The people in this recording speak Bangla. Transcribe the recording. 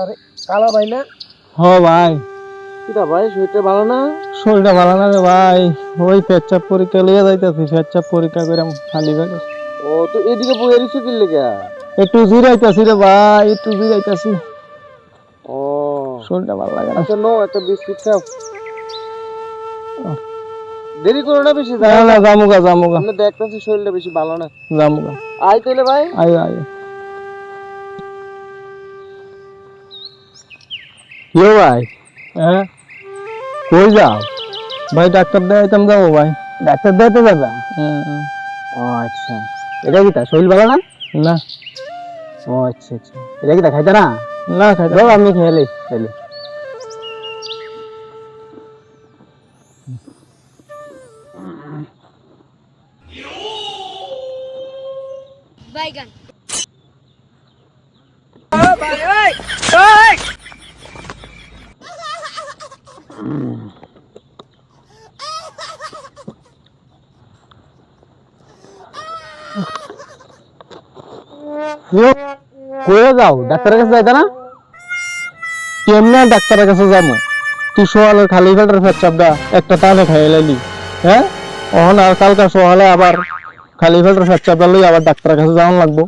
আরে কালা ভাই না? হ ভাই। কিটা ভাই শরীরটা ভালো না? শরীরটা ভালো না রে ভাই, ওই পেচ্ছাপ পরীক্ষা লিয়ে যাইতেছি, পেচ্ছাপ পরীক্ষা করে খালি পেটে। ও তো এদিকে বইয়ে রইছো কি লেগা? একটু জিরাইতাছি রে ভাই, একটু জিরাইতাছি। ও শরীরটা ভালো লাগে না। আচ্ছা নো একটা বিস্কুট খাও। দেরি করো না বেশি, না না, জামুগা জামুগা আমরা দেখতেছি শরীরটা বেশি ভালো না। জামুগা। আই তাইলে ভাই। আয় আয়। কিও ভাই? হ্যাঁ, কই যাও ভাই? ডাক্তার দেখাইতাম, যাবো ভাই। ডাক্তার দেখাতে যাবা? ও আচ্ছা, এটা কি তা শরীর ভালো না? না। ও আচ্ছা আচ্ছা, এটা কি তা খাইতা না? না খাইতে দাও আমি খেয়ে লই তাইলে। বাইগান কয়ে যাও? ডাক্তারের কাছে যাইতা না? কেমনে ডাক্তারের কাছে যাবো? তুই সকালে খালি পেটের পেচ্ছাপটা একটা টানে খাইয়ে লাইলি, হ্যাঁ? ওহন আর কালকা সকালে আবার খালি পেটের পেচ্ছাপটা লই আবার ডাক্তারের কাছে যাওয়ান লাগবো।